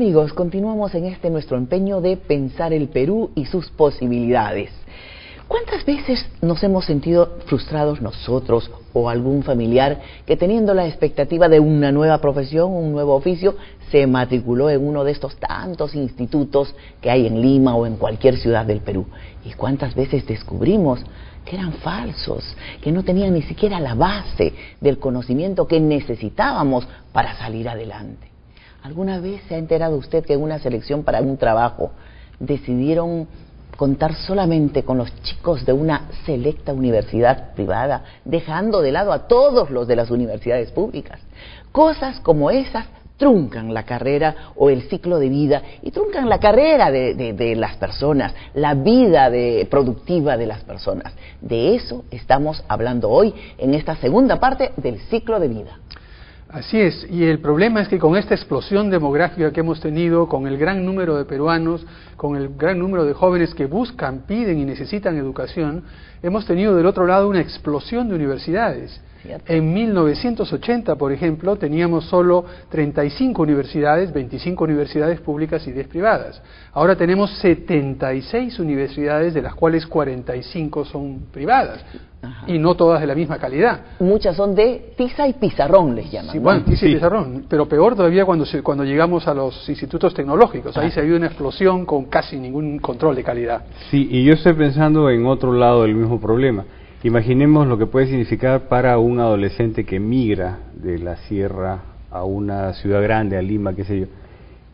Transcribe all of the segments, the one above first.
amigos, continuamos en este nuestro empeño de pensar el Perú y sus posibilidades. ¿Cuántas veces nos hemos sentido frustrados nosotros o algún familiar que, teniendo la expectativa de una nueva profesión, un nuevo oficio, se matriculó en uno de estos tantos institutos que hay en Lima o en cualquier ciudad del Perú? ¿Y cuántas veces descubrimos que eran falsos, que no tenían ni siquiera la base del conocimiento que necesitábamos para salir adelante? ¿Alguna vez se ha enterado usted que en una selección para un trabajo decidieron contar solamente con los chicos de una selecta universidad privada, dejando de lado a todos los de las universidades públicas? Cosas como esas truncan la carrera o el ciclo de vida y truncan la carrera de las personas, la vida productiva de las personas. De eso estamos hablando hoy en esta segunda parte del ciclo de vida. Así es, y el problema es que con esta explosión demográfica que hemos tenido, con el gran número de peruanos, con el gran número de jóvenes que buscan, piden y necesitan educación, hemos tenido del otro lado una explosión de universidades. En 1980, por ejemplo, teníamos solo 35 universidades, 25 universidades públicas y 10 privadas. Ahora tenemos 76 universidades, de las cuales 45 son privadas. Ajá. Y no todas de la misma calidad. Muchas son de tiza y pizarrón, les llaman. Sí, ¿no? bueno, tiza y pizarrón, pero peor todavía cuando llegamos a los institutos tecnológicos. Ahí se ha habido una explosión con casi ningún control de calidad. Sí, y yo estoy pensando en otro lado del mismo problema. Imaginemos lo que puede significar para un adolescente que migra de la sierra a una ciudad grande, a Lima, qué sé yo,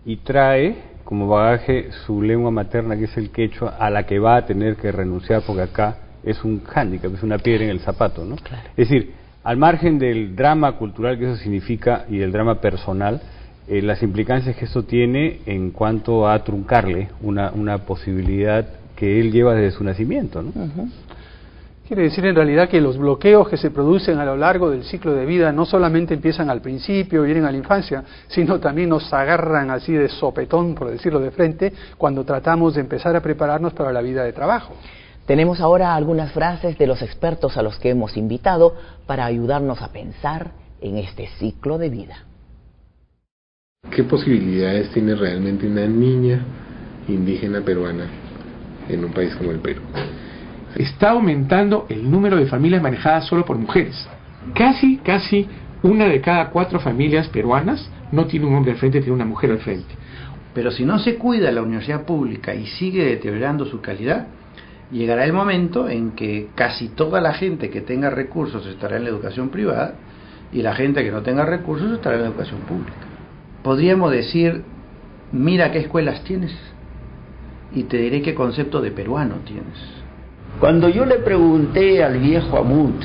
y trae como bagaje su lengua materna, que es el quechua, a la que va a tener que renunciar porque acá es un hándicap, es una piedra en el zapato, ¿no? Claro. Es decir, al margen del drama cultural que eso significa y del drama personal, las implicancias que esto tiene en cuanto a truncarle una posibilidad que él lleva desde su nacimiento, ¿no? Uh-huh. Quiere decir en realidad que los bloqueos que se producen a lo largo del ciclo de vida no solamente empiezan al principio, vienen a la infancia, sino también nos agarran así de sopetón, por decirlo de frente, cuando tratamos de empezar a prepararnos para la vida de trabajo. Tenemos ahora algunas frases de los expertos a los que hemos invitado para ayudarnos a pensar en este ciclo de vida. ¿Qué posibilidades tiene realmente una niña indígena peruana en un país como el Perú? Está aumentando el número de familias manejadas solo por mujeres. Casi una de cada 4 familias peruanas no tiene un hombre al frente, tiene una mujer al frente. Pero si no se cuida la universidad pública y sigue deteriorando su calidad, llegará el momento en que casi toda la gente que tenga recursos estará en la educación privada y la gente que no tenga recursos estará en la educación pública. Podríamos decir, mira qué escuelas tienes y te diré qué concepto de peruano tienes. Cuando yo le pregunté al viejo Amut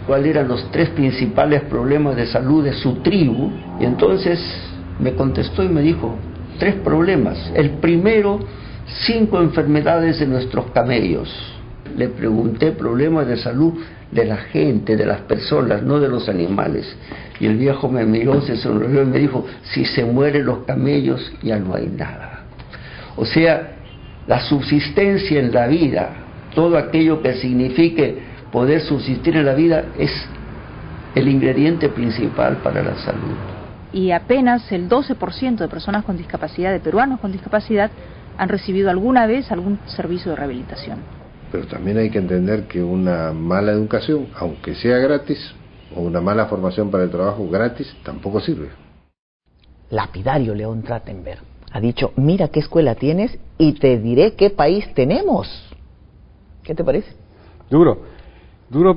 cuáles eran los 3 principales problemas de salud de su tribu, y entonces me contestó y me dijo, 3 problemas. El primero, 5 enfermedades de nuestros camellos. Le pregunté problemas de salud de la gente, de las personas, no de los animales. Y el viejo me miró, se sonrió y me dijo, si se mueren los camellos ya no hay nada. O sea, la subsistencia en la vida, todo aquello que signifique poder subsistir en la vida, es el ingrediente principal para la salud. Y apenas el 12% de personas con discapacidad, de peruanos con discapacidad, han recibido alguna vez algún servicio de rehabilitación. Pero también hay que entender que una mala educación, aunque sea gratis, o una mala formación para el trabajo gratis, tampoco sirve. Lapidario León Trachtenberg ha dicho, mira qué escuela tienes y te diré qué país tenemos. ¿Qué te parece? Duro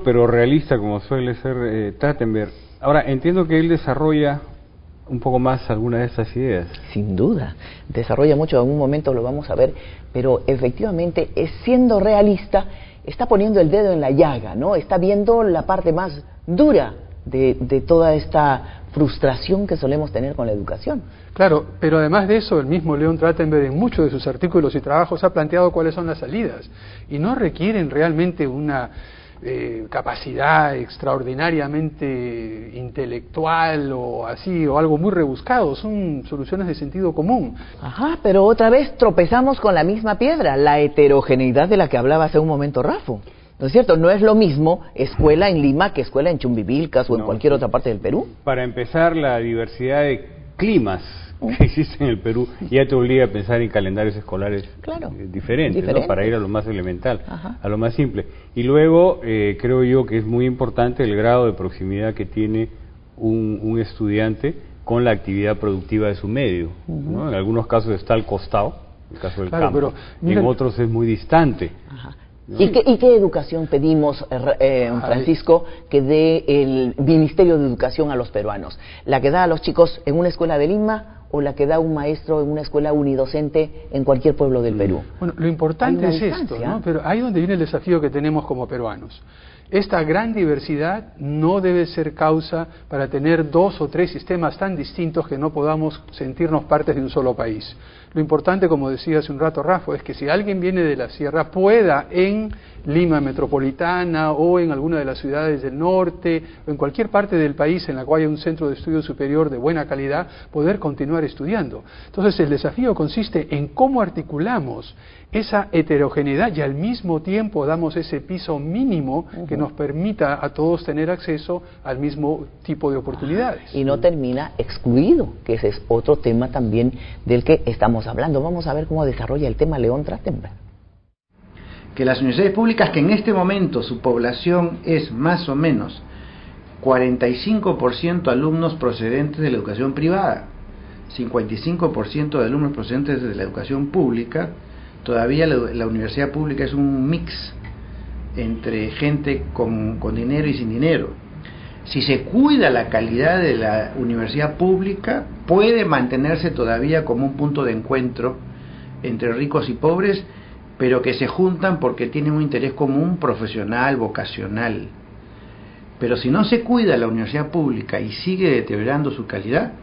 pero realista, como suele ser Trachtenberg. Ahora, entiendo que él desarrolla un poco más algunas de estas ideas. Sin duda, desarrolla mucho, en algún momento lo vamos a ver, pero efectivamente, siendo realista, está poniendo el dedo en la llaga, ¿no? Está viendo la parte más dura de toda esta frustración que solemos tener con la educación. Claro, pero además de eso, el mismo León Trachtenberg en muchos de sus artículos y trabajos ha planteado cuáles son las salidas, y no requieren realmente una capacidad extraordinariamente intelectual o así, o algo muy rebuscado, son soluciones de sentido común. Ajá, pero otra vez tropezamos con la misma piedra, la heterogeneidad de la que hablaba hace un momento Rafa. ¿No es cierto? No es lo mismo escuela en Lima que escuela en Chumbivilcas o en cualquier otra parte del Perú. Para empezar, la diversidad de climas que existen en el Perú ya te obliga a pensar en calendarios escolares diferentes, ¿no? Para ir a lo más elemental, a lo más simple. Y luego creo yo que es muy importante el grado de proximidad que tiene un estudiante con la actividad productiva de su medio, ¿no? En algunos casos está al costado, en el caso del campo, pero, en otros es muy distante. ¿No? ¿Y qué educación pedimos, Francisco, que dé el Ministerio de Educación a los peruanos? ¿La que da a los chicos en una escuela de Lima o la que da un maestro en una escuela unidocente en cualquier pueblo del Perú? Bueno, lo importante es esto, ¿no? Pero ahí donde viene el desafío que tenemos como peruanos. Esta gran diversidad no debe ser causa para tener 2 o 3 sistemas tan distintos que no podamos sentirnos partes de un solo país. Lo importante, como decía hace un rato Rafa, es que si alguien viene de la sierra pueda en Lima metropolitana o en alguna de las ciudades del norte o en cualquier parte del país en la cual haya un centro de estudio superior de buena calidad, poder continuar estudiando. Entonces el desafío consiste en cómo articulamos esa heterogeneidad y al mismo tiempo damos ese piso mínimo que nos permita a todos tener acceso al mismo tipo de oportunidades. Y no termina excluido, que ese es otro tema también del que estamos hablando. Vamos a ver cómo desarrolla el tema León Trachtenberg. Que las universidades públicas, que en este momento su población es más o menos 45% alumnos procedentes de la educación privada, 55% de alumnos procedentes de la educación pública, todavía la universidad pública es un mix entre gente con dinero y sin dinero. Si se cuida la calidad de la universidad pública, puede mantenerse todavía como un punto de encuentro entre ricos y pobres, pero que se juntan porque tienen un interés común profesional, vocacional. Pero si no se cuida la universidad pública y sigue deteriorando su calidad,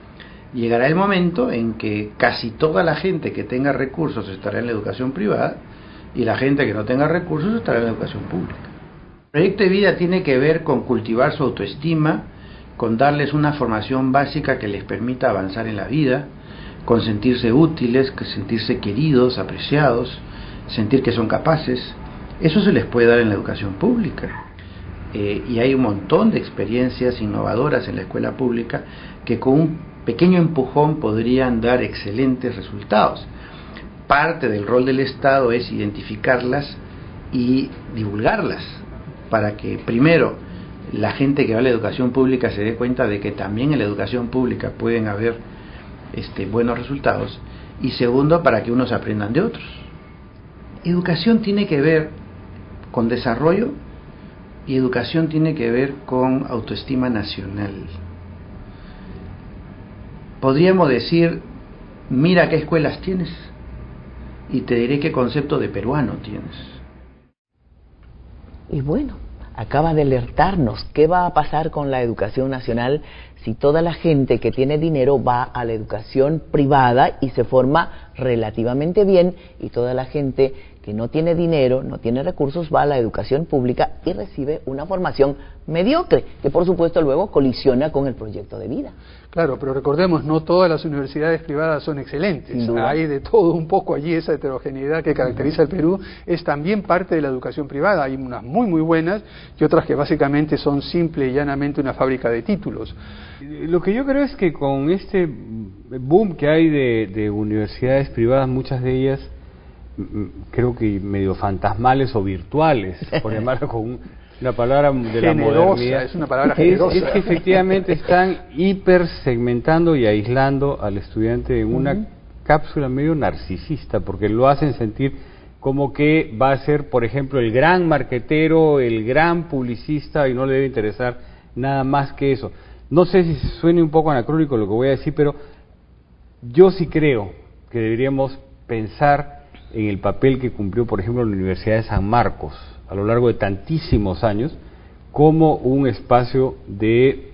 llegará el momento en que casi toda la gente que tenga recursos estará en la educación privada y la gente que no tenga recursos estará en la educación pública. El proyecto de vida tiene que ver con cultivar su autoestima, con darles una formación básica que les permita avanzar en la vida, con sentirse útiles, sentirse queridos, apreciados, sentir que son capaces. Eso se les puede dar en la educación pública. Y hay un montón de experiencias innovadoras en la escuela pública que con un pequeño empujón podrían dar excelentes resultados. Parte del rol del Estado es identificarlas y divulgarlas para que primero la gente que va a la educación pública se dé cuenta de que también en la educación pública pueden haber buenos resultados, y segundo, para que unos aprendan de otros. Educación tiene que ver con desarrollo y educación tiene que ver con autoestima nacional. Podríamos decir, mira qué escuelas tienes y te diré qué concepto de peruano tienes. Y bueno, acaba de alertarnos qué va a pasar con la educación nacional si toda la gente que tiene dinero va a la educación privada y se forma relativamente bien, y toda la gente que no tiene dinero, no tiene recursos, va a la educación pública y recibe una formación mediocre, que por supuesto luego colisiona con el proyecto de vida. Claro, pero recordemos, no todas las universidades privadas son excelentes. Hay de todo un poco allí. Esa heterogeneidad que caracteriza al Perú es también parte de la educación privada. Hay unas muy muy buenas y otras que básicamente son simple y llanamente una fábrica de títulos. Lo que yo creo es que con este boom que hay de universidades privadas, muchas de ellas creo que medio fantasmales o virtuales, por llamarlo con una palabra de la modernidad, es una palabra generosa. Es que efectivamente están hiper segmentando y aislando al estudiante en una cápsula medio narcisista, porque lo hacen sentir como que va a ser, por ejemplo, el gran marquetero, el gran publicista, y no le debe interesar nada más que eso. No sé si suene un poco anacrónico lo que voy a decir, pero yo sí creo que deberíamos pensar en el papel que cumplió, por ejemplo, la Universidad de San Marcos a lo largo de tantísimos años como un espacio de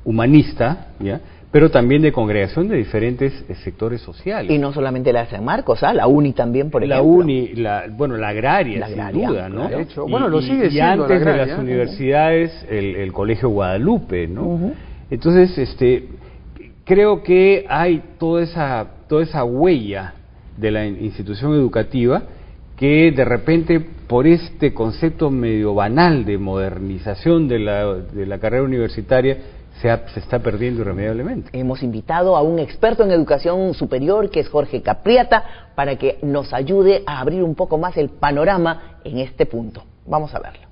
humanista, ¿ya?, pero también de congregación de diferentes sectores sociales. Y no solamente la de San Marcos, la UNI también, por ejemplo. La UNI, la agraria, sin duda, ¿no? De hecho, bueno, lo sigue siendo. Y antes de las universidades, el Colegio Guadalupe, ¿no? Entonces, creo que hay toda esa huella de la institución educativa que de repente, por este concepto medio banal de modernización de la carrera universitaria, se está perdiendo irremediablemente. Hemos invitado a un experto en educación superior, que es Jorge Capriata, para que nos ayude a abrir un poco más el panorama en este punto. Vamos a verlo.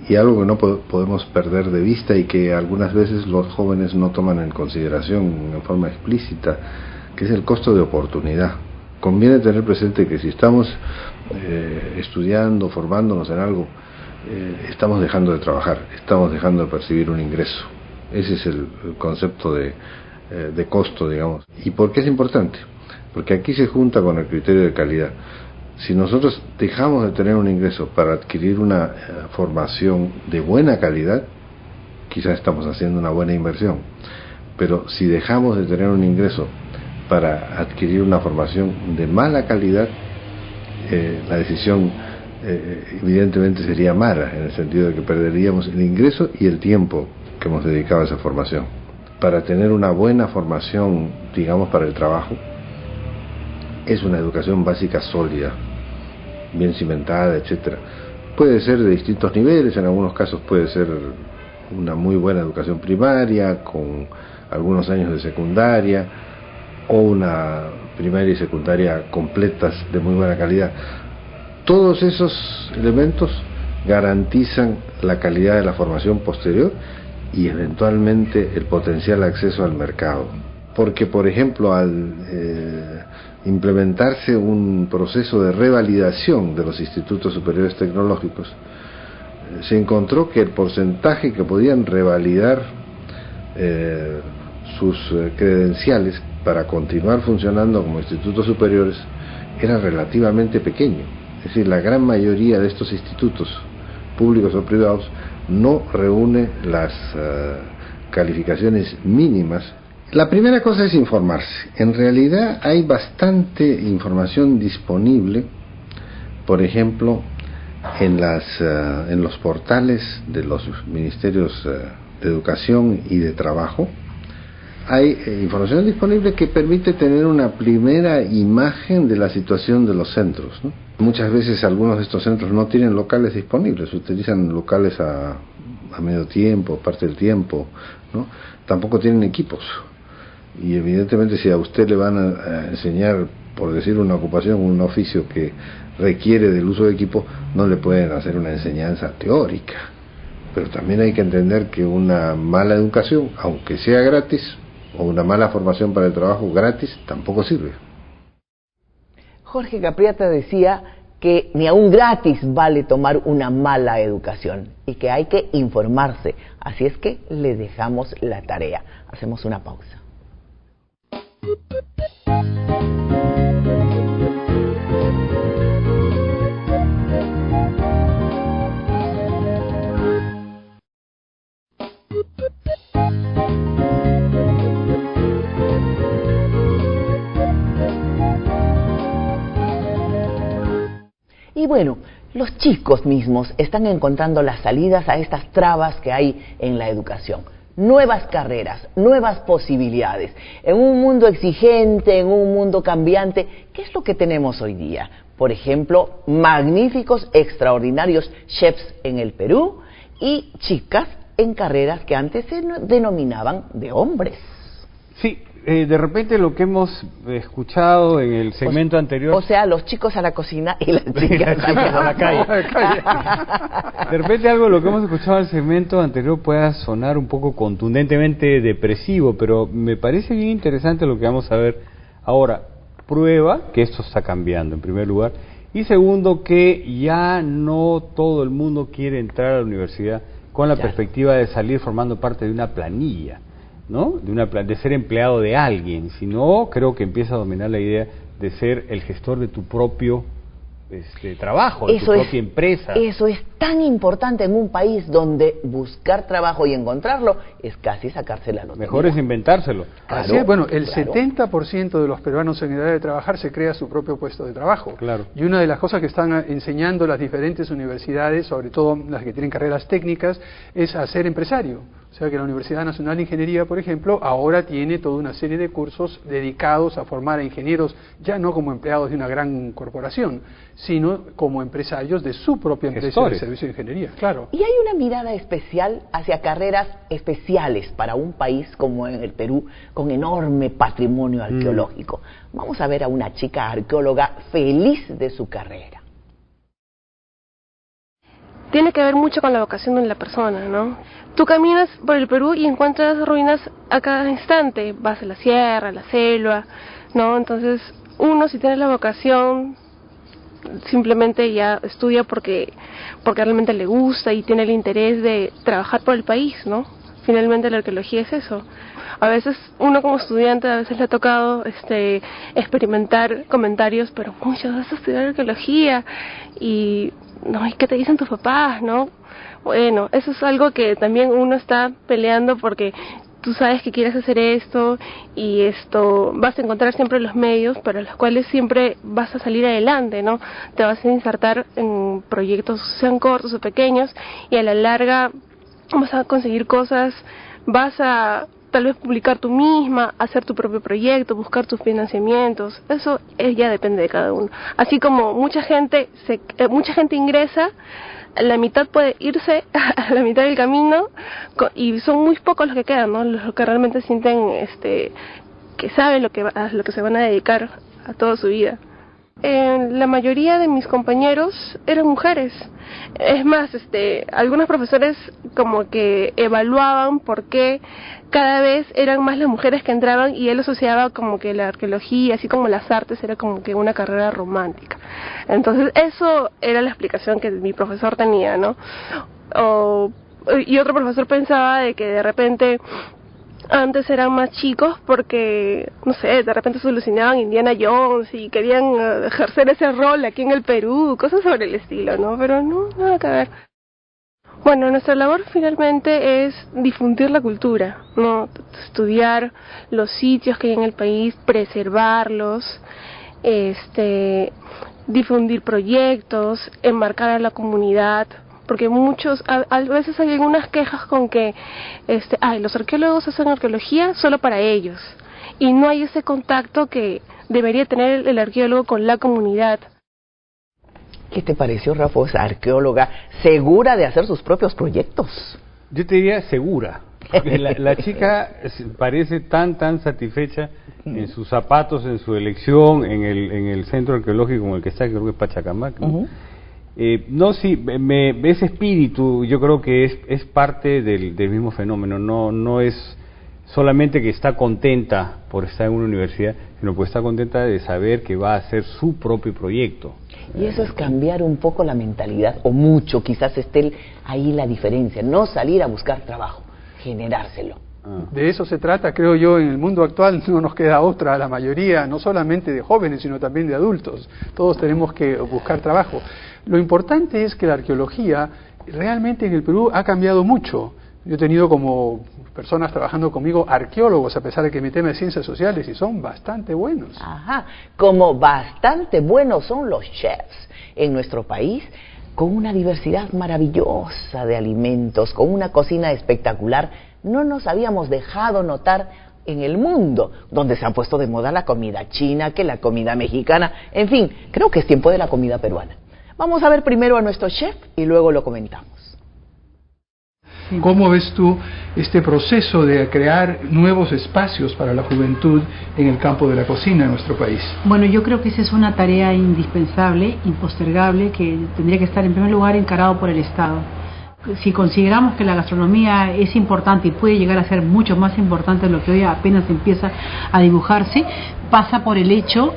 Y algo que no podemos perder de vista y que algunas veces los jóvenes no toman en consideración en forma explícita, que es el costo de oportunidad. Conviene tener presente que si estamos estudiando, formándonos en algo, estamos dejando de trabajar, estamos dejando de percibir un ingreso. Ese es el concepto de costo, digamos. ¿Y por qué es importante? Porque aquí se junta con el criterio de calidad. Si nosotros dejamos de tener un ingreso para adquirir una formación de buena calidad, quizás estamos haciendo una buena inversión. Pero si dejamos de tener un ingreso para adquirir una formación de mala calidad, la decisión evidentemente sería mala, en el sentido de que perderíamos el ingreso y el tiempo que hemos dedicado a esa formación. Para tener una buena formación, digamos, para el trabajo, es una educación básica sólida, bien cimentada, etcétera. Puede ser de distintos niveles, en algunos casos puede ser una muy buena educación primaria, con algunos años de secundaria, o una primaria y secundaria completas de muy buena calidad. Todos esos elementos garantizan la calidad de la formación posterior y eventualmente el potencial acceso al mercado. Porque, por ejemplo, al implementarse un proceso de revalidación de los institutos superiores tecnológicos, se encontró que el porcentaje que podían revalidar sus credenciales para continuar funcionando como institutos superiores era relativamente pequeño. Es decir, la gran mayoría de estos institutos, públicos o privados, no reúne las calificaciones mínimas. La primera cosa es informarse. En realidad hay bastante información disponible, por ejemplo, en los portales de los ministerios de Educación y de Trabajo. Hay información disponible que permite tener una primera imagen de la situación de los centros, ¿no? Muchas veces algunos de estos centros no tienen locales disponibles, utilizan locales a medio tiempo, parte del tiempo, ¿no? Tampoco tienen equipos. Y evidentemente si a usted le van a enseñar, por decir una ocupación, un oficio que requiere del uso de equipo, no le pueden hacer una enseñanza teórica. Pero también hay que entender que una mala educación, aunque sea gratis, o una mala formación para el trabajo gratis, tampoco sirve. Jorge Capriata decía que ni aún gratis vale tomar una mala educación y que hay que informarse. Así es que le dejamos la tarea. Hacemos una pausa. Y bueno, los chicos mismos están encontrando las salidas a estas trabas que hay en la educación. Nuevas carreras, nuevas posibilidades. En un mundo exigente, en un mundo cambiante, ¿qué es lo que tenemos hoy día? Por ejemplo, magníficos, extraordinarios chefs en el Perú y chicas en carreras que antes se denominaban de hombres. Sí, de repente lo que hemos escuchado en el segmento anterior... O sea, los chicos a la cocina y las chicas a la calle. De repente algo de lo que hemos escuchado en el segmento anterior pueda sonar un poco contundentemente depresivo, pero me parece bien interesante lo que vamos a ver ahora. Prueba que esto está cambiando, en primer lugar. Y segundo, que ya no todo el mundo quiere entrar a la universidad con la perspectiva de salir formando parte de una planilla, ¿no? De ser empleado de alguien, sino creo que empieza a dominar la idea de ser el gestor de tu propio trabajo, de tu propia empresa. Eso es tan importante en un país donde buscar trabajo y encontrarlo es casi sacarse la lotería. Mejor es inventárselo. Claro, así es, bueno, el 70% de los peruanos en edad de trabajar se crea su propio puesto de trabajo. Claro. Y una de las cosas que están enseñando las diferentes universidades, sobre todo las que tienen carreras técnicas, es a ser empresario. O O sea que la Universidad Nacional de Ingeniería, por ejemplo, ahora tiene toda una serie de cursos dedicados a formar a ingenieros, ya no como empleados de una gran corporación, sino como empresarios de su propia empresa de servicio de ingeniería, claro. Y hay una mirada especial hacia carreras especiales para un país como en el Perú, con enorme patrimonio arqueológico. Vamos a ver a una chica arqueóloga feliz de su carrera. Tiene que ver mucho con la vocación de la persona, ¿no? Tú caminas por el Perú y encuentras ruinas a cada instante, vas a la sierra, a la selva, ¿no? Entonces, uno si tiene la vocación, simplemente ya estudia porque realmente le gusta y tiene el interés de trabajar por el país, ¿no? Finalmente la arqueología es eso. A veces uno como estudiante a veces le ha tocado experimentar comentarios, pero muchos vas a estudiar arqueología y no, ¿y qué te dicen tus papás, no? Bueno, eso es algo que también uno está peleando porque tú sabes que quieres hacer esto y vas a encontrar siempre los medios para los cuales siempre vas a salir adelante, ¿no? Te vas a insertar en proyectos, sean cortos o pequeños, y a la larga vas a conseguir cosas, vas a tal vez publicar tú misma, hacer tu propio proyecto, buscar tus financiamientos. Eso ya depende de cada uno. Así como mucha gente ingresa, la mitad puede irse a la mitad del camino y son muy pocos los que quedan, ¿no? Los que realmente sienten que saben a lo que se van a dedicar a toda su vida. La mayoría de mis compañeros eran mujeres. Es más, algunos profesores como que evaluaban por qué cada vez eran más las mujeres que entraban, y él asociaba como que la arqueología, así como las artes, era como que una carrera romántica. Entonces eso era la explicación que mi profesor tenía, ¿no? Y otro profesor pensaba de que de repente antes eran más chicos porque, no sé, de repente se alucinaban Indiana Jones y querían ejercer ese rol aquí en el Perú, cosas sobre el estilo, ¿no? Pero no, nada que ver. Bueno, nuestra labor finalmente es difundir la cultura, ¿no? Estudiar los sitios que hay en el país, preservarlos, difundir proyectos, enmarcar a la comunidad, porque a veces hay algunas quejas con que los arqueólogos hacen arqueología solo para ellos y no hay ese contacto que debería tener el arqueólogo con la comunidad. ¿Qué te pareció, Rafa, esa arqueóloga segura de hacer sus propios proyectos? Yo te diría segura. La chica parece tan satisfecha en sus zapatos, en su elección, en el centro arqueológico como el que está, creo que es Pachacamac, ¿no? Ese espíritu yo creo que es parte del mismo fenómeno, no es solamente que está contenta por estar en una universidad, sino pues está contenta de saber que va a hacer su propio proyecto. Y eso es cambiar un poco la mentalidad, o mucho, quizás esté ahí la diferencia, no salir a buscar trabajo, generárselo. De eso se trata, creo yo, en el mundo actual no nos queda otra, a la mayoría, no solamente de jóvenes, sino también de adultos. Todos tenemos que buscar trabajo. Lo importante es que la arqueología realmente en el Perú ha cambiado mucho. Yo he tenido como personas trabajando conmigo arqueólogos, a pesar de que mi tema es ciencias sociales, y son bastante buenos. Ajá, como bastante buenos son los chefs en nuestro país, con una diversidad maravillosa de alimentos, con una cocina espectacular. No nos habíamos dejado notar en el mundo, donde se ha puesto de moda la comida china, que la comida mexicana, en fin, creo que es tiempo de la comida peruana. Vamos a ver primero a nuestro chef y luego lo comentamos. ¿Cómo ves tú este proceso de crear nuevos espacios para la juventud en el campo de la cocina en nuestro país? Bueno, yo creo que esa es una tarea indispensable, impostergable, que tendría que estar en primer lugar encarado por el Estado. Si consideramos que la gastronomía es importante y puede llegar a ser mucho más importante de lo que hoy apenas empieza a dibujarse, pasa por el hecho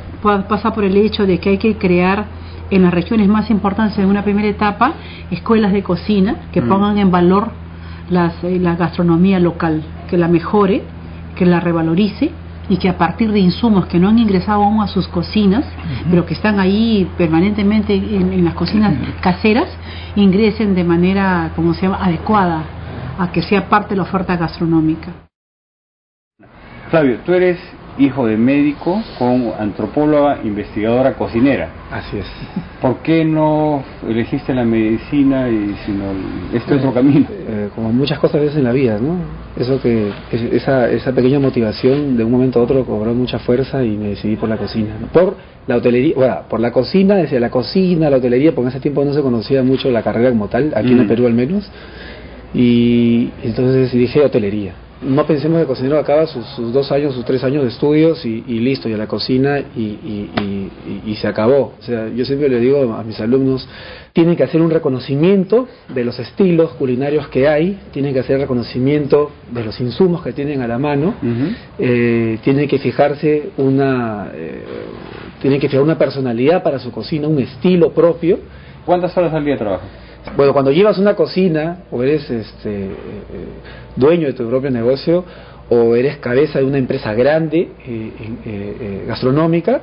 de que hay que crear en las regiones más importantes en una primera etapa escuelas de cocina que pongan en valor la gastronomía local, que la mejore, que la revalorice y que a partir de insumos que no han ingresado aún a sus cocinas, pero que están ahí permanentemente en las cocinas caseras, ingresen de manera, como se llama, adecuada a que sea parte de la oferta gastronómica. Flavio, tú eres hijo de médico con antropóloga, investigadora, cocinera. Así es. ¿Por qué no elegiste la medicina y sino este otro camino? Como muchas cosas veces en la vida, ¿no? Esa pequeña motivación de un momento a otro cobró mucha fuerza y me decidí por la cocina, ¿no? Por la hotelería, bueno, por la cocina, desde la cocina, la hotelería, porque en ese tiempo no se conocía mucho la carrera como tal, aquí en el Perú al menos, y entonces dije hotelería. No pensemos que cocinero acaba sus 2 años, sus 3 años de estudios y listo, y a la cocina y se acabó. O sea, yo siempre le digo a mis alumnos, tienen que hacer un reconocimiento de los estilos culinarios que hay, tienen que hacer reconocimiento de los insumos que tienen a la mano, tienen que fijarse tienen que fijar una personalidad para su cocina, un estilo propio. ¿Cuántas horas al día trabajas? Bueno, cuando llevas una cocina, o eres dueño de tu propio negocio, o eres cabeza de una empresa grande, gastronómica,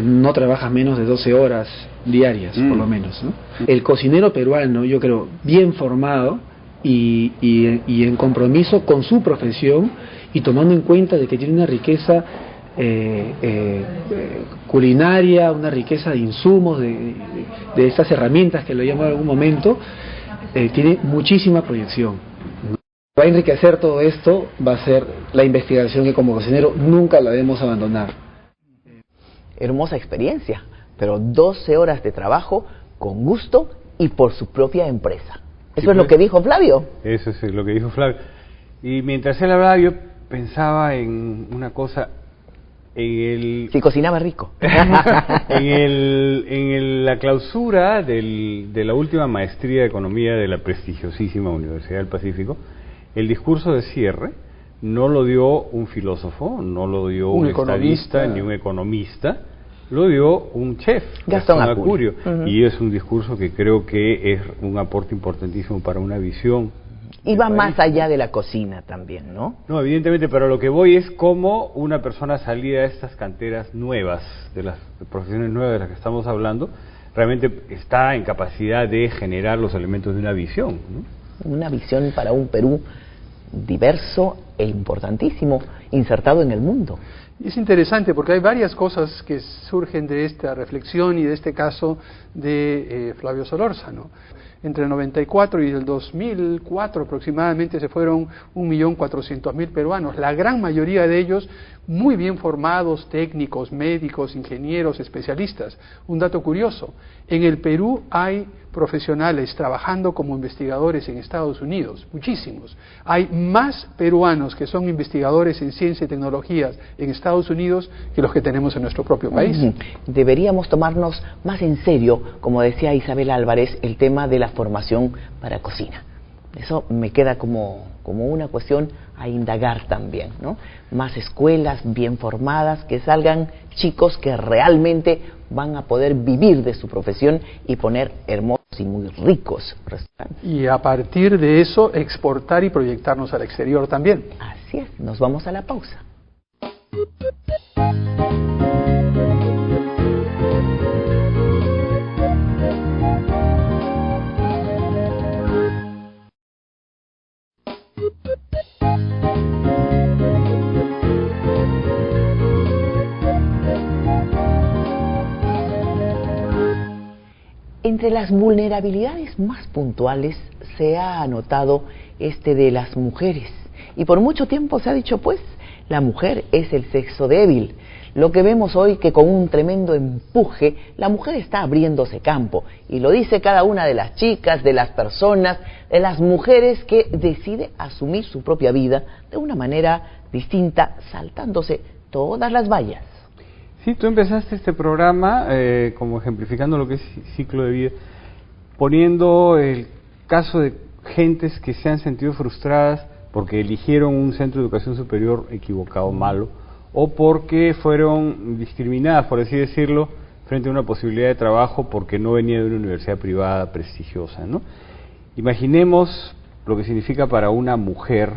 no trabajas menos de 12 horas diarias, por lo menos, ¿no? El cocinero peruano, yo creo, bien formado y en compromiso con su profesión, y tomando en cuenta de que tiene una riqueza culinaria, una riqueza de insumos, de estas herramientas que lo llamo en algún momento, tiene muchísima proyección. Va a enriquecer todo esto, va a ser la investigación que como cocinero nunca la debemos abandonar. Hermosa experiencia, pero 12 horas de trabajo con gusto y por su propia empresa. ¿Eso es lo que dijo Flavio? Eso es lo que dijo Flavio. Y mientras él hablaba, yo pensaba en una cosa. Si cocinaba rico. en la clausura de la última maestría de economía de la prestigiosísima Universidad del Pacífico, el discurso de cierre no lo dio un filósofo, no lo dio un estadista ni un economista, lo dio un chef, Gastón Acurio. Y es un discurso que creo que es un aporte importantísimo para una visión. Y va más allá de la cocina también, ¿no? No, evidentemente, pero lo que voy es cómo una persona salida de estas canteras nuevas, de las profesiones nuevas de las que estamos hablando, realmente está en capacidad de generar los elementos de una visión, ¿no? Una visión para un Perú diverso e importantísimo, insertado en el mundo. Es interesante porque hay varias cosas que surgen de esta reflexión y de este caso de Flavio Solórzano. Entre el 94 y el 2004 aproximadamente se fueron 1.400.000 peruanos, la gran mayoría de ellos muy bien formados, técnicos, médicos, ingenieros, especialistas. Un dato curioso, en el Perú hay profesionales trabajando como investigadores en Estados Unidos, muchísimos. Hay más peruanos que son investigadores en ciencia y tecnologías en Estados Unidos que los que tenemos en nuestro propio país. Deberíamos tomarnos más en serio, como decía Isabel Álvarez, el tema de la formación para cocina. Eso me queda como una cuestión a indagar también, ¿no? Más escuelas bien formadas, que salgan chicos que realmente van a poder vivir de su profesión y poner hermosos y muy ricos restaurantes. Y a partir de eso exportar y proyectarnos al exterior también. Así es, nos vamos a la pausa. Entre las vulnerabilidades más puntuales se ha anotado de las mujeres. Y por mucho tiempo se ha dicho, pues, la mujer es el sexo débil. Lo que vemos hoy que con un tremendo empuje, la mujer está abriéndose campo. Y lo dice cada una de las chicas, de las personas, de las mujeres que decide asumir su propia vida de una manera distinta, saltándose todas las vallas. Sí, tú empezaste este programa como ejemplificando lo que es ciclo de vida, poniendo el caso de gentes que se han sentido frustradas porque eligieron un centro de educación superior equivocado, malo, o porque fueron discriminadas, por así decirlo, frente a una posibilidad de trabajo porque no venía de una universidad privada prestigiosa, ¿no? Imaginemos lo que significa para una mujer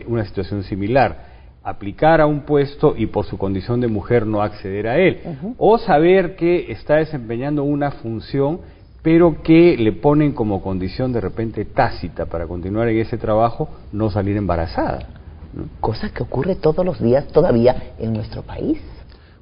una situación similar. Aplicar a un puesto y por su condición de mujer no acceder a él, o saber que está desempeñando una función pero que le ponen como condición de repente tácita para continuar en ese trabajo no salir embarazada, ¿no? Cosa que ocurre todos los días todavía en nuestro país.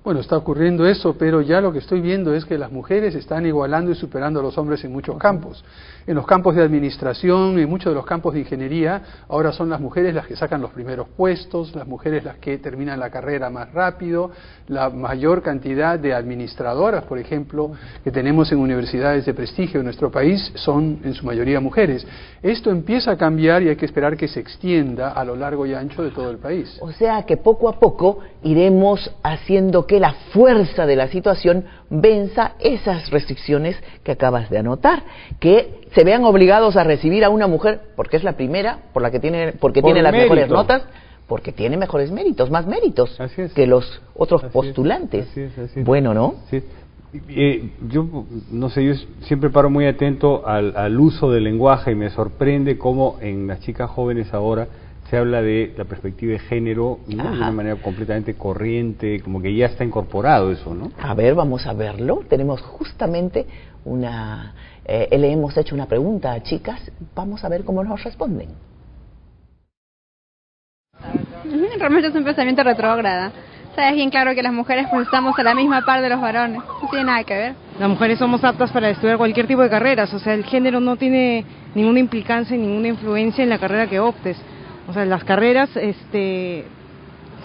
Bueno, está ocurriendo eso, pero ya lo que estoy viendo es que las mujeres están igualando y superando a los hombres en muchos campos. En los campos de administración, en muchos de los campos de ingeniería, ahora son las mujeres las que sacan los primeros puestos, las mujeres las que terminan la carrera más rápido, la mayor cantidad de administradoras, por ejemplo, que tenemos en universidades de prestigio en nuestro país, son en su mayoría mujeres. Esto empieza a cambiar y hay que esperar que se extienda a lo largo y ancho de todo el país. O sea que poco a poco iremos haciendo que la fuerza de la situación venza esas restricciones que acabas de anotar, que se vean obligados a recibir a una mujer porque es la primera, porque tiene las mejores notas, porque tiene mejores méritos, más méritos que los otros postulantes. Así es. Bueno, ¿no? Sí. Yo no sé, yo siempre paro muy atento al uso del lenguaje y me sorprende cómo en las chicas jóvenes ahora se habla de la perspectiva de género, ¿no? De una manera completamente corriente, como que ya está incorporado eso, ¿no? A ver, vamos a verlo. Tenemos justamente le hemos hecho una pregunta a chicas, vamos a ver cómo nos responden. Realmente es un pensamiento retrógrada. Sabes bien claro que las mujeres pues estamos a la misma par de los varones, no tiene nada que ver. Las mujeres somos aptas para estudiar cualquier tipo de carreras, o sea, el género no tiene ninguna implicancia, ninguna influencia en la carrera que optes. O sea, las carreras se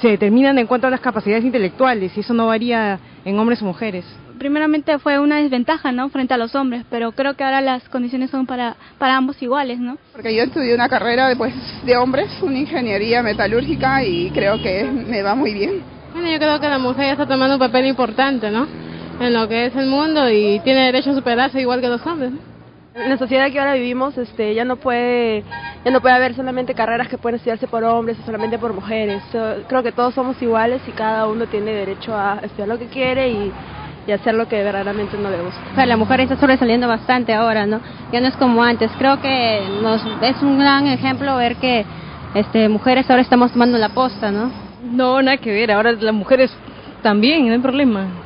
determinan en cuanto a las capacidades intelectuales y eso no varía en hombres o mujeres. Primeramente fue una desventaja, ¿no?, frente a los hombres, pero creo que ahora las condiciones son para ambos iguales, ¿no? Porque yo estudié una carrera de hombres, una ingeniería metalúrgica y creo que me va muy bien. Bueno, yo creo que la mujer ya está tomando un papel importante, ¿no?, en lo que es el mundo y tiene derecho a superarse igual que los hombres, ¿no? En la sociedad que ahora vivimos, ya no puede haber solamente carreras que pueden estudiarse por hombres o solamente por mujeres. Creo que todos somos iguales y cada uno tiene derecho a estudiar lo que quiere y hacer lo que verdaderamente no le gusta. O sea, la mujer está sobresaliendo bastante ahora, ¿no? Ya no es como antes. Creo que es un gran ejemplo ver que mujeres ahora estamos tomando la posta, ¿no? No, nada que ver. Ahora las mujeres también, no hay problema.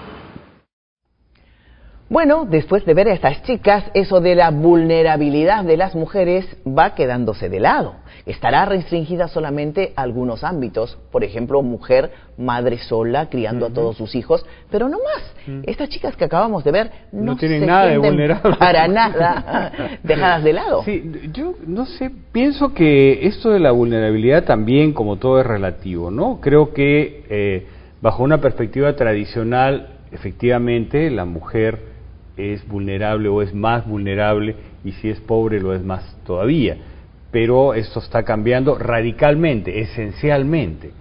Bueno, después de ver a estas chicas, eso de la vulnerabilidad de las mujeres va quedándose de lado. Estará restringida solamente a algunos ámbitos, por ejemplo, mujer, madre sola, criando a todos sus hijos, pero no más. Estas chicas que acabamos de ver no tienen se nada de sienten vulnerable, para nada dejadas de lado. Sí, yo no sé, pienso que esto de la vulnerabilidad también, como todo, es relativo, ¿no? Creo que bajo una perspectiva tradicional, efectivamente, la mujer es vulnerable o es más vulnerable y si es pobre lo es más todavía, pero esto está cambiando radicalmente, esencialmente.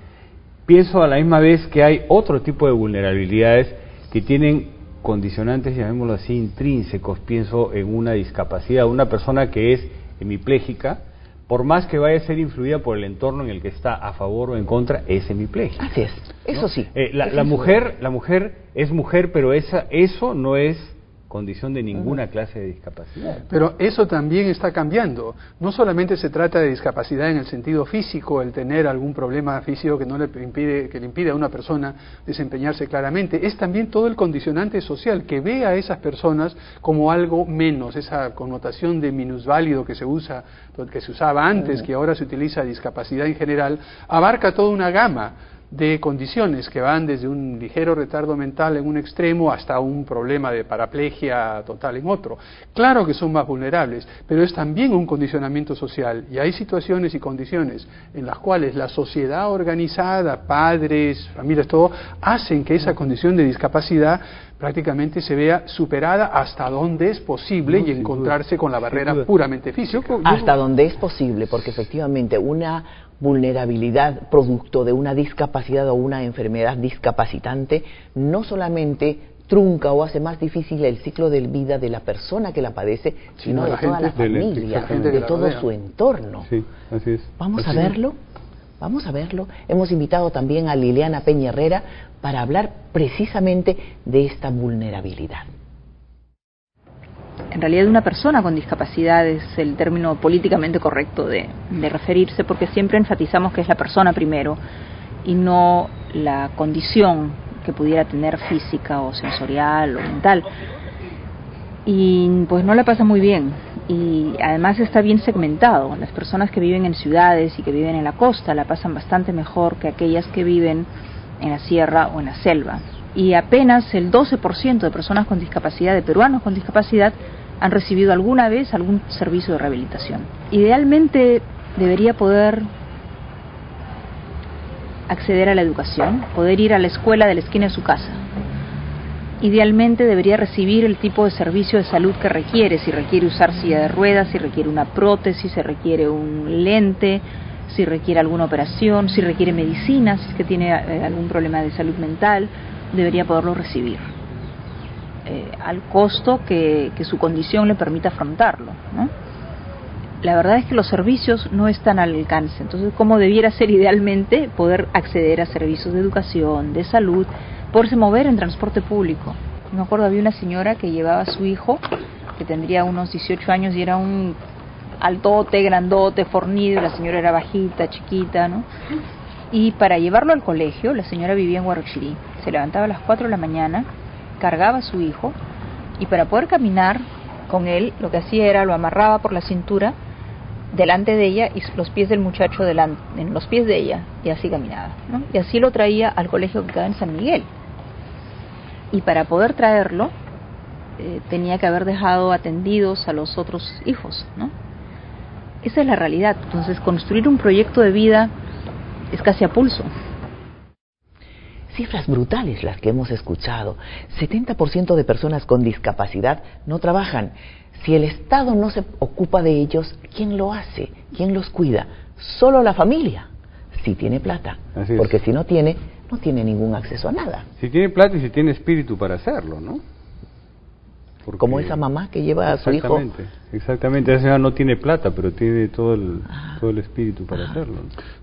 Pienso a la misma vez que hay otro tipo de vulnerabilidades que tienen condicionantes, llamémoslo así, intrínsecos. Pienso en una discapacidad, una persona que es hemipléjica, por más que vaya a ser influida por el entorno en el que está, a favor o en contra, es hemipléjica. Así es, eso ¿no? sí. La mujer es mujer, pero eso no es condición de ninguna clase de discapacidad. Pero eso también está cambiando. No solamente se trata de discapacidad en el sentido físico, el tener algún problema físico que le impide a una persona desempeñarse claramente, es también todo el condicionante social que ve a esas personas como algo menos, esa connotación de minusválido que se usaba antes, que ahora se utiliza discapacidad en general, abarca toda una gama de condiciones que van desde un ligero retardo mental en un extremo hasta un problema de paraplegia total en otro. Claro que son más vulnerables, pero es también un condicionamiento social y hay situaciones y condiciones en las cuales la sociedad organizada, padres, familias, todo, hacen que esa condición de discapacidad prácticamente se vea superada hasta donde es posible y encontrarse con la barrera puramente física. Hasta donde es posible, porque efectivamente una vulnerabilidad producto de una discapacidad o una enfermedad discapacitante no solamente trunca o hace más difícil el ciclo de vida de la persona que la padece, sino de toda la familia, de todo su entorno. Sí, así es. Vamos a verlo. Vamos a verlo. Hemos invitado también a Liliana Peña Herrera para hablar precisamente de esta vulnerabilidad. En realidad una persona con discapacidad es el término políticamente correcto de referirse, porque siempre enfatizamos que es la persona primero y no la condición que pudiera tener física o sensorial o mental. Y pues no la pasa muy bien. y además está bien segmentado. Las personas que viven en ciudades y que viven en la costa la pasan bastante mejor que aquellas que viven en la sierra o en la selva. Y apenas el 12% de personas con discapacidad, de peruanos con discapacidad, han recibido alguna vez algún servicio de rehabilitación. Idealmente debería poder acceder a la educación, poder ir a la escuela de la esquina de su casa. Idealmente debería recibir el tipo de servicio de salud que requiere, si requiere usar silla de ruedas, si requiere una prótesis, si requiere un lente, si requiere alguna operación, si requiere medicina, si es que tiene algún problema de salud mental, debería poderlo recibir al costo que su condición le permita afrontarlo, ¿no? La verdad es que los servicios no están al alcance. Entonces, ¿cómo debiera ser idealmente poder acceder a servicios de educación, de salud, poderse mover en transporte público? Me acuerdo, había una señora que llevaba a su hijo, que tendría unos 18 años y era un altote, grandote, fornido, y la señora era bajita, chiquita, ¿no? Y para llevarlo al colegio, la señora vivía en Huarochirí. Se levantaba a las 4 de la mañana, cargaba a su hijo, y para poder caminar con él, lo que hacía era lo amarraba por la cintura delante de ella y los pies del muchacho en los pies de ella, y así caminaba, ¿no? Y así lo traía al colegio que quedaba en San Miguel. Y para poder traerlo tenía que haber dejado atendidos a los otros hijos, ¿no? Esa es la realidad. Entonces, construir un proyecto de vida es casi a pulso. Cifras brutales las que hemos escuchado. 70% de personas con discapacidad no trabajan. Si el Estado no se ocupa de ellos, ¿quién lo hace? ¿Quién los cuida? Solo la familia, si tiene plata. Porque si no tiene, no tiene ningún acceso a nada. Si tiene plata y si tiene espíritu para hacerlo, ¿no? Porque... Como esa mamá que lleva a su hijo. Exactamente, esa señora no tiene plata, pero tiene todo el espíritu para hacerlo.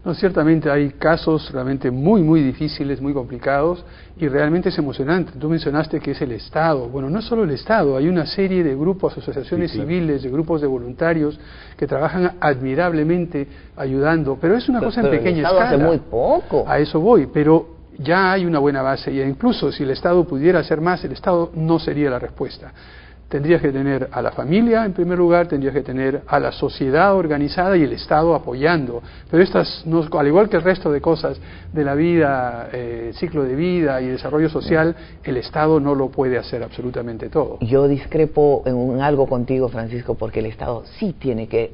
No, ciertamente hay casos realmente muy, muy difíciles, muy complicados, y realmente es emocionante. Tú mencionaste que es el Estado. Bueno, no es solo el Estado, hay una serie de grupos, asociaciones civiles, de grupos de voluntarios que trabajan admirablemente ayudando, pero es una cosa en pequeña escala. Hace muy poco. A eso voy, pero ya hay una buena base, y incluso si el Estado pudiera hacer más, el Estado no sería la respuesta. Tendrías que tener a la familia en primer lugar, tendrías que tener a la sociedad organizada y el Estado apoyando. Pero estas, no, al igual que el resto de cosas de la vida, ciclo de vida y desarrollo social, el Estado no lo puede hacer absolutamente todo. Yo discrepo en algo contigo, Francisco, porque el Estado sí tiene que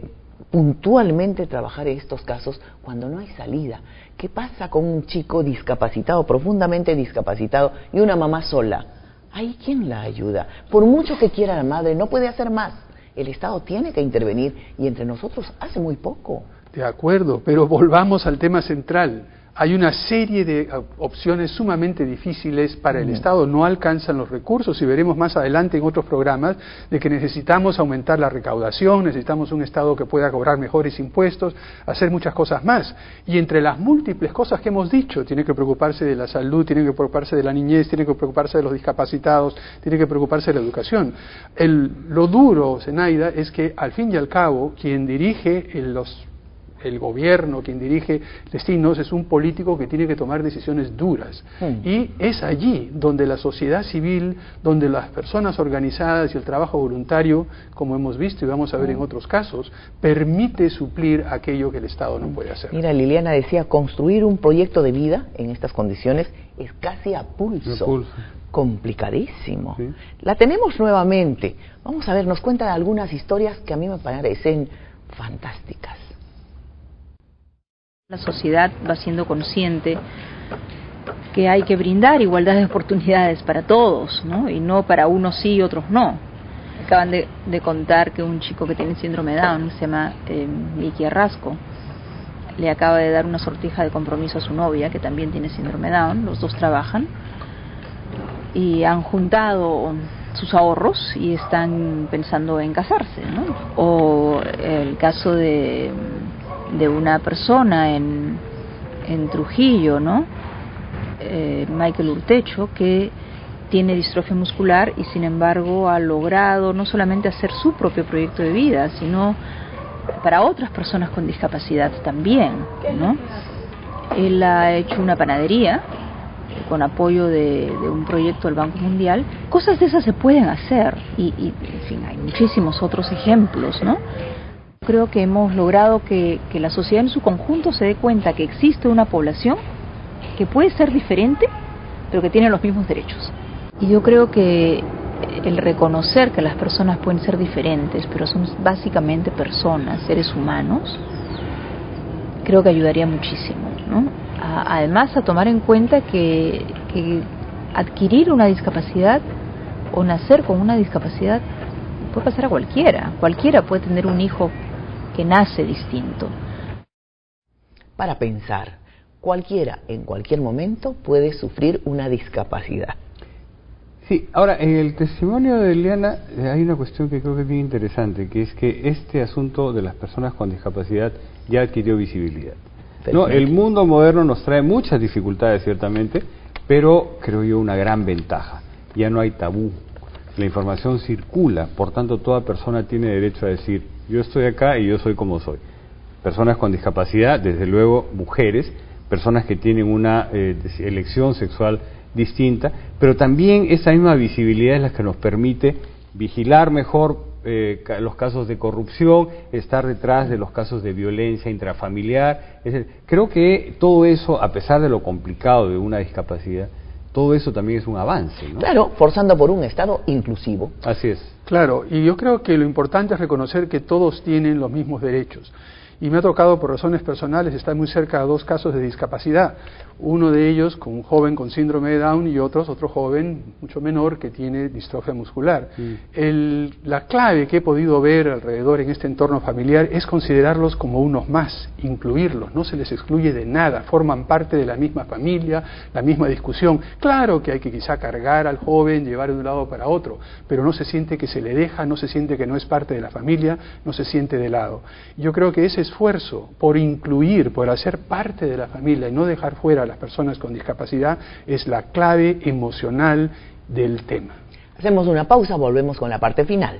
puntualmente trabajar en estos casos cuando no hay salida. ¿Qué pasa con un chico discapacitado, profundamente discapacitado, y una mamá sola? ¿Ahí quién la ayuda? Por mucho que quiera la madre, no puede hacer más. El Estado tiene que intervenir, y entre nosotros hace muy poco. De acuerdo, pero volvamos al tema central. Hay una serie de opciones sumamente difíciles para el Estado, no alcanzan los recursos, y veremos más adelante en otros programas de que necesitamos aumentar la recaudación, necesitamos un Estado que pueda cobrar mejores impuestos, hacer muchas cosas más. Y entre las múltiples cosas que hemos dicho, tiene que preocuparse de la salud, tiene que preocuparse de la niñez, tiene que preocuparse de los discapacitados, tiene que preocuparse de la educación. Lo duro, Zenaida, es que al fin y al cabo quien dirige el gobierno, quien dirige destinos, es un político que tiene que tomar decisiones duras. Y es allí donde la sociedad civil, donde las personas organizadas y el trabajo voluntario, como hemos visto y vamos a ver en otros casos, permite suplir aquello que el Estado no puede hacer. Mira, Liliana decía, construir un proyecto de vida en estas condiciones es casi a pulso. Complicadísimo. Sí. La tenemos nuevamente. Vamos a ver, nos cuentan algunas historias que a mí me parecen fantásticas. La sociedad va siendo consciente que hay que brindar igualdad de oportunidades para todos, ¿no? Y no para unos sí y otros no. Acaban de contar que un chico que tiene síndrome de Down, se llama Miki Arrasco, le acaba de dar una sortija de compromiso a su novia, que también tiene síndrome de Down. Los dos trabajan y han juntado sus ahorros y están pensando en casarse, ¿no? O el caso de una persona en Trujillo, ¿no? Michael Urtecho, que tiene distrofia muscular y sin embargo ha logrado no solamente hacer su propio proyecto de vida, sino para otras personas con discapacidad también, ¿no? Él ha hecho una panadería con apoyo de un proyecto del Banco Mundial. Cosas de esas se pueden hacer y en fin, hay muchísimos otros ejemplos, ¿no? Creo que hemos logrado que la sociedad en su conjunto se dé cuenta que existe una población que puede ser diferente, pero que tiene los mismos derechos. Y yo creo que el reconocer que las personas pueden ser diferentes, pero son básicamente personas, seres humanos, creo que ayudaría muchísimo, ¿no? Además, a tomar en cuenta que adquirir una discapacidad o nacer con una discapacidad puede pasar a cualquiera. Cualquiera puede tener un hijo que nace distinto. Para pensar, cualquiera en cualquier momento puede sufrir una discapacidad. Sí, ahora en el testimonio de Eliana hay una cuestión que creo que es bien interesante, que es que este asunto de las personas con discapacidad ya adquirió visibilidad. No, el mundo moderno nos trae muchas dificultades ciertamente, pero creo yo una gran ventaja. Ya no hay tabú, la información circula, por tanto toda persona tiene derecho a decir yo estoy acá y yo soy como soy. Personas con discapacidad, desde luego mujeres, personas que tienen una elección sexual distinta, pero también esa misma visibilidad es la que nos permite vigilar mejor los casos de corrupción, estar detrás de los casos de violencia intrafamiliar. Creo que todo eso, a pesar de lo complicado de una discapacidad, todo eso también es un avance, ¿no? Claro, forzando por un Estado inclusivo. Así es. Claro, y yo creo que lo importante es reconocer que todos tienen los mismos derechos. Y me ha tocado, por razones personales, estar muy cerca de dos casos de discapacidad. Uno de ellos con un joven con síndrome de Down y otro joven mucho menor que tiene distrofia muscular. La clave que he podido ver alrededor en este entorno familiar es considerarlos como unos más, incluirlos, no se les excluye de nada, forman parte de la misma familia, la misma discusión. Claro que hay que quizá cargar al joven, llevar de un lado para otro, pero no se siente que se le deja, no se siente que no es parte de la familia, no se siente de lado. Yo creo que ese esfuerzo por incluir, por hacer parte de la familia y no dejar fuera a las personas con discapacidad es la clave emocional del tema. Hacemos una pausa, volvemos con la parte final.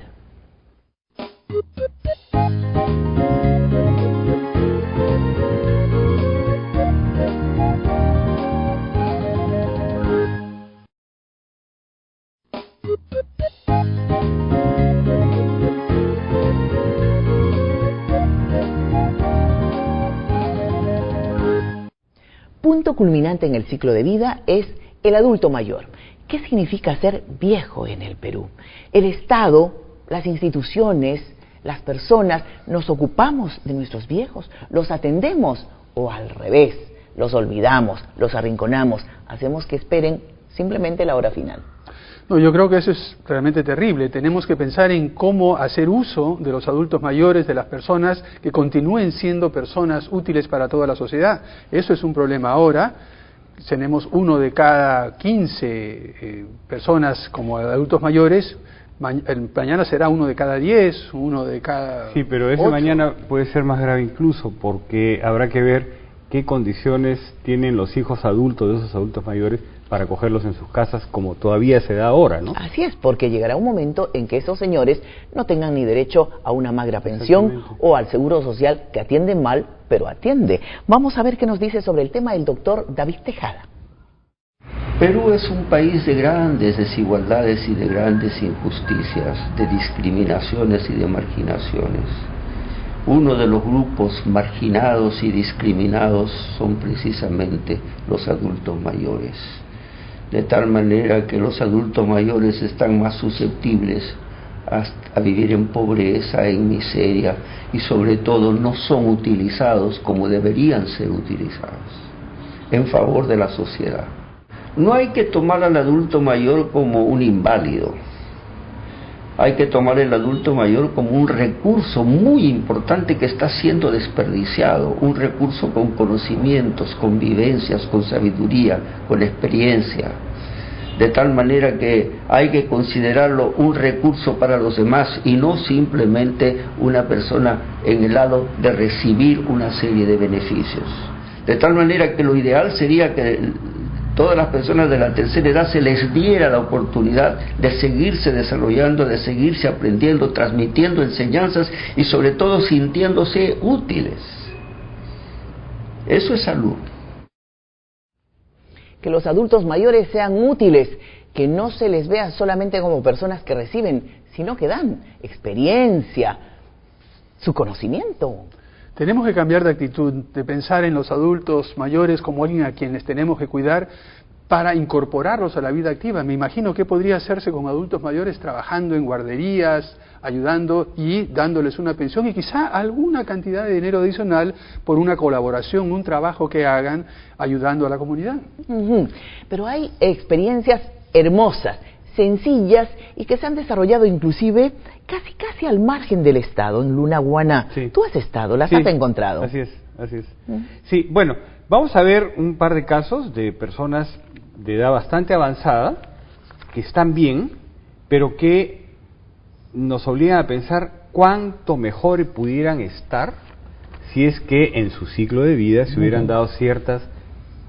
Punto culminante en el ciclo de vida es el adulto mayor. ¿Qué significa ser viejo en el Perú? El Estado, las instituciones, las personas, ¿nos ocupamos de nuestros viejos? ¿Los atendemos? ¿O al revés? ¿Los olvidamos? ¿Los arrinconamos? ¿Hacemos que esperen simplemente la hora final? No, yo creo que eso es realmente terrible. Tenemos que pensar en cómo hacer uso de los adultos mayores, de las personas que continúen siendo personas útiles para toda la sociedad. Eso es un problema ahora. Tenemos 1 de cada 15 personas como adultos mayores. Mañana será 1 de cada 10, 1 de cada... Sí, pero ese 8. Mañana puede ser más grave incluso, porque habrá que ver qué condiciones tienen los hijos adultos de esos adultos mayores para acogerlos en sus casas, como todavía se da ahora, ¿no? Así es, porque llegará un momento en que esos señores no tengan ni derecho a una magra pensión o al seguro social, que atiende mal, pero atiende. Vamos a ver qué nos dice sobre el tema el doctor David Tejada. Perú es un país de grandes desigualdades y de grandes injusticias, de discriminaciones y de marginaciones. Uno de los grupos marginados y discriminados son precisamente los adultos mayores, de tal manera que los adultos mayores están más susceptibles a vivir en pobreza, en miseria, y sobre todo no son utilizados como deberían ser utilizados en favor de la sociedad. No hay que tomar al adulto mayor como un inválido. Hay que tomar el adulto mayor como un recurso muy importante que está siendo desperdiciado, un recurso con conocimientos, con vivencias, con sabiduría, con experiencia, de tal manera que hay que considerarlo un recurso para los demás y no simplemente una persona en el lado de recibir una serie de beneficios. De tal manera que lo ideal sería que todas las personas de la tercera edad se les diera la oportunidad de seguirse desarrollando, de seguirse aprendiendo, transmitiendo enseñanzas y sobre todo sintiéndose útiles. Eso es salud. que los adultos mayores sean útiles, que no se les vea solamente como personas que reciben, sino que dan experiencia, su conocimiento. Tenemos que cambiar de actitud, de pensar en los adultos mayores como alguien a quienes tenemos que cuidar para incorporarlos a la vida activa. Me imagino que podría hacerse con adultos mayores trabajando en guarderías, ayudando y dándoles una pensión y quizá alguna cantidad de dinero adicional por una colaboración, un trabajo que hagan ayudando a la comunidad. Pero hay experiencias hermosas, sencillas y que se han desarrollado inclusive casi al margen del Estado, en Lunahuaná. Sí. Tú has estado, las has encontrado. Así es. Sí, bueno, vamos a ver un par de casos de personas de edad bastante avanzada que están bien, pero que nos obligan a pensar cuánto mejor pudieran estar si es que en su ciclo de vida se hubieran dado ciertas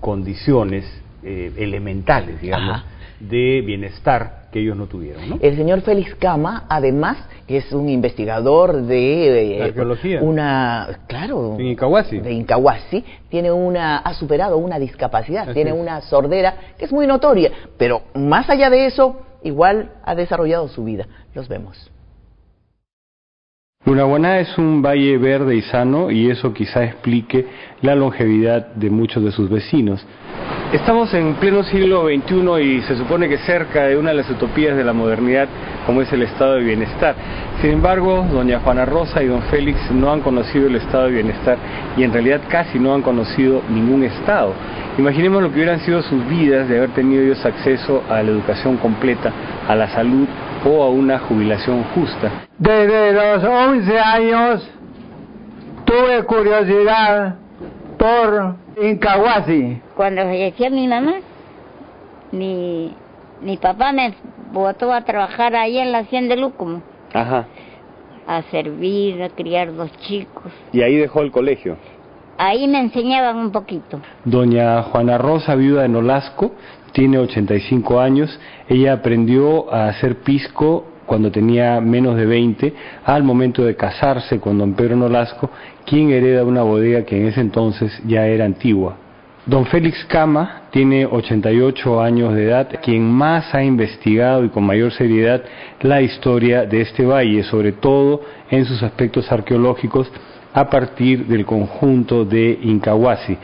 condiciones elementales, digamos, de bienestar que ellos no tuvieron, ¿no? El señor Félix Cama, además, que es un investigador de arqueología, en Incahuasi, ha superado una discapacidad, tiene una sordera que es muy notoria, pero más allá de eso, igual ha desarrollado su vida. Los vemos. Lunahuaná es un valle verde y sano y eso quizá explique la longevidad de muchos de sus vecinos. Estamos en pleno siglo XXI y se supone que cerca de una de las utopías de la modernidad como es el estado de bienestar. Sin embargo, doña Juana Rosa y don Félix no han conocido el estado de bienestar y en realidad casi no han conocido ningún estado. Imaginemos lo que hubieran sido sus vidas de haber tenido ellos acceso a la educación completa, a la salud o a una jubilación justa. Desde los 11 años tuve curiosidad por Incahuasi. Cuando falleció mi mamá, mi papá me botó a trabajar ahí en la hacienda de Lúcumo. Ajá. A servir, a criar 2 chicos. ¿Y ahí dejó el colegio? Ahí me enseñaban un poquito. Doña Juana Rosa, viuda de Nolasco, tiene 85 años. Ella aprendió a hacer pisco cuando tenía menos de 20, al momento de casarse con don Pedro Nolasco, quien hereda una bodega que en ese entonces ya era antigua. Don Félix Cama tiene 88 años de edad, quien más ha investigado y con mayor seriedad la historia de este valle, sobre todo en sus aspectos arqueológicos, a partir del conjunto de Incahuasi.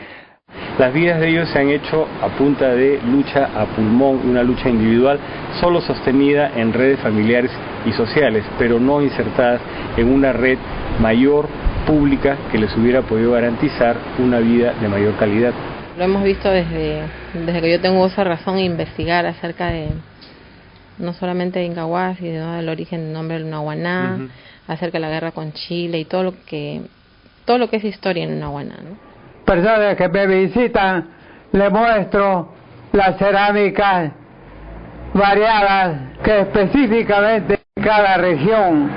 Las vidas de ellos se han hecho a punta de lucha a pulmón, una lucha individual solo sostenida en redes familiares y sociales, pero no insertadas en una red mayor, pública, que les hubiera podido garantizar una vida de mayor calidad. Lo hemos visto desde que yo tengo esa razón de investigar acerca de, no solamente de Incahuasi, sino del origen del nombre de Lunahuaná, acerca de la guerra con Chile y todo lo que es historia en Lunahuaná, ¿no? Personas que me visitan, les muestro las cerámicas variadas que específicamente en cada región.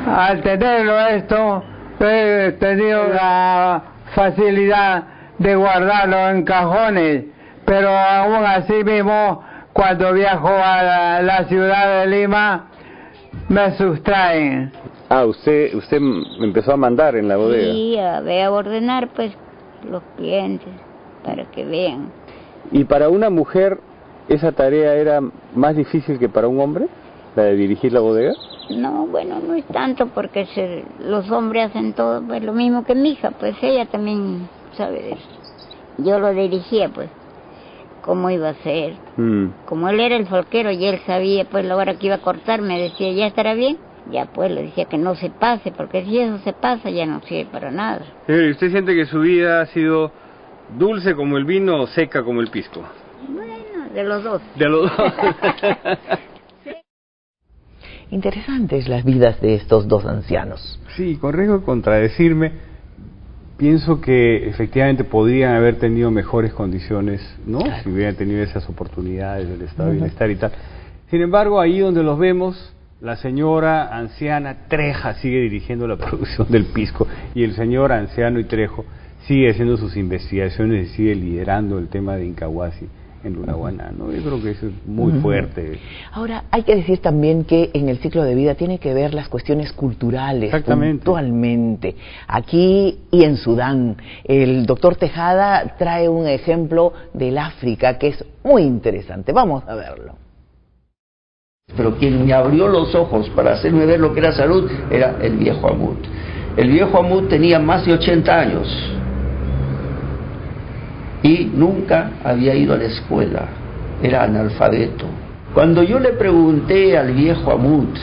Al tenerlo esto, he tenido la facilidad de guardarlo en cajones, pero aún así mismo, cuando viajo a la ciudad de Lima, me sustraen. Ah, usted empezó a mandar en la bodega. Sí, a ordenar pues los clientes para que vean. ¿Y para una mujer esa tarea era más difícil que para un hombre, la de dirigir la bodega? No, bueno, no es tanto porque los hombres hacen todo pues lo mismo que mi hija, pues ella también sabe de eso. Yo lo dirigía pues, cómo iba a ser. Como él era el folquero y él sabía pues la hora que iba a cortar, me decía, ¿ya estará bien? Ya pues le decía que no se pase, porque si eso se pasa ya no sirve para nada. ¿Y usted siente que su vida ha sido dulce como el vino o seca como el pisco? Bueno, de los dos. De los dos. Interesantes las vidas de estos 2 ancianos. Sí, con riesgo de contradecirme, pienso que efectivamente podrían haber tenido mejores condiciones, ¿no? Claro. Si hubieran tenido esas oportunidades del estado de bienestar y tal. Sin embargo, ahí donde los vemos, la señora anciana Treja sigue dirigiendo la producción del pisco y el señor anciano y Trejo sigue haciendo sus investigaciones y sigue liderando el tema de Incahuasi en Lunahuaná, ¿no? Yo creo que eso es muy fuerte. Ahora, hay que decir también que en el ciclo de vida tiene que ver las cuestiones culturales puntualmente. Aquí y en Sudán, el doctor Tejada trae un ejemplo del África que es muy interesante. Vamos a verlo. Pero quien me abrió los ojos para hacerme ver lo que era salud era el viejo Amut. El viejo Amut tenía más de 80 años y nunca había ido a la escuela, era analfabeto. Cuando yo le pregunté al viejo Amut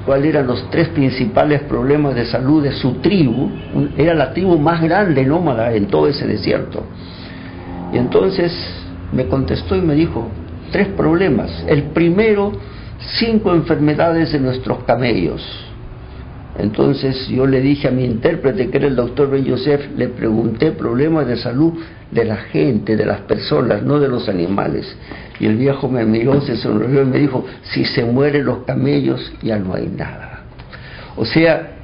cuáles eran los 3 principales problemas de salud de su tribu, era la tribu más grande nómada en todo ese desierto, y entonces me contestó y me dijo 3 problemas. El primero, 5 enfermedades de nuestros camellos. Entonces yo le dije a mi intérprete, que era el doctor Ben Yosef, le pregunté problemas de salud de la gente, de las personas, no de los animales. Y el viejo me miró, se sonrió y me dijo, si se mueren los camellos ya no hay nada. O sea,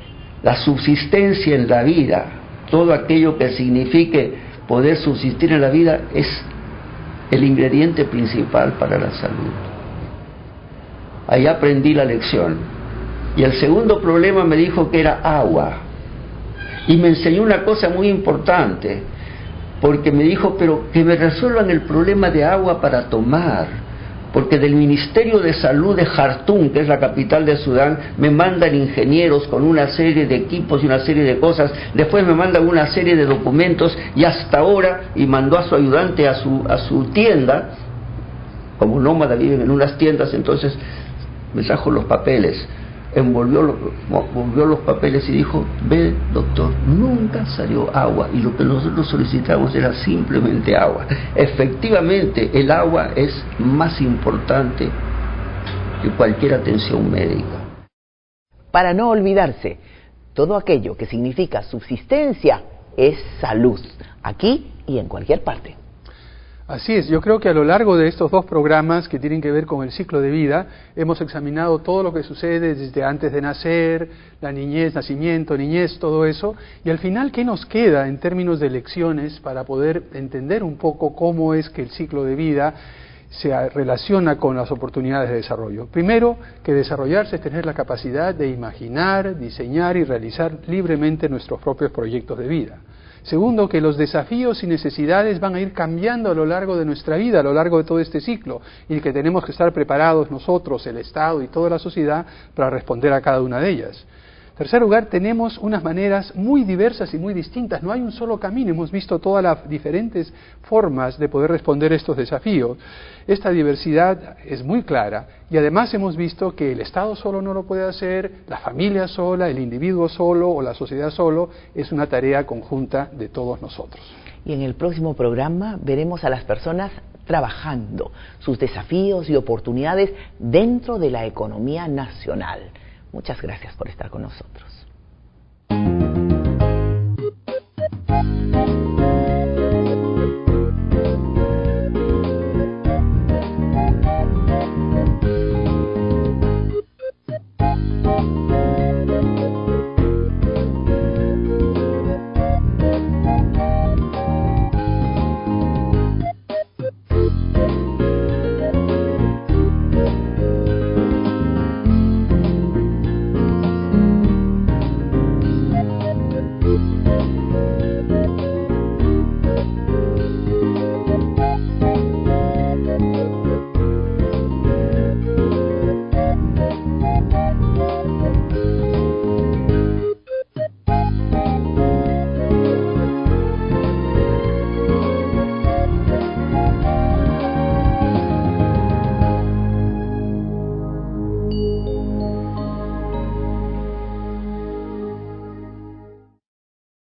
la subsistencia en la vida, todo aquello que signifique poder subsistir en la vida, es el ingrediente principal para la salud. Ahí aprendí la lección. Y el segundo problema me dijo que era agua. Y me enseñó una cosa muy importante, porque me dijo, pero que me resuelvan el problema de agua para tomar, porque del Ministerio de Salud de Jartum, que es la capital de Sudán, me mandan ingenieros con una serie de equipos y una serie de cosas, después me mandan una serie de documentos, y hasta ahora, y mandó a su ayudante a su tienda, como nómada viven en unas tiendas, entonces me trajo los papeles, envolvió los papeles y dijo, ve doctor, nunca salió agua, y lo que nosotros solicitamos era simplemente agua. Efectivamente, el agua es más importante que cualquier atención médica. Para no olvidarse, todo aquello que significa subsistencia es salud, aquí y en cualquier parte. Así es, yo creo que a lo largo de estos 2 programas que tienen que ver con el ciclo de vida, hemos examinado todo lo que sucede desde antes de nacer, la niñez, nacimiento, niñez, todo eso, y al final, ¿qué nos queda en términos de lecciones para poder entender un poco cómo es que el ciclo de vida se relaciona con las oportunidades de desarrollo? Primero, que desarrollarse es tener la capacidad de imaginar, diseñar y realizar libremente nuestros propios proyectos de vida. Segundo, que los desafíos y necesidades van a ir cambiando a lo largo de nuestra vida, a lo largo de todo este ciclo, y que tenemos que estar preparados nosotros, el Estado y toda la sociedad para responder a cada una de ellas. En tercer lugar, tenemos unas maneras muy diversas y muy distintas, no hay un solo camino, hemos visto todas las diferentes formas de poder responder a estos desafíos. Esta diversidad es muy clara y además hemos visto que el Estado solo no lo puede hacer, la familia sola, el individuo solo o la sociedad solo, es una tarea conjunta de todos nosotros. Y en el próximo programa veremos a las personas trabajando, sus desafíos y oportunidades dentro de la economía nacional. Muchas gracias por estar con nosotros.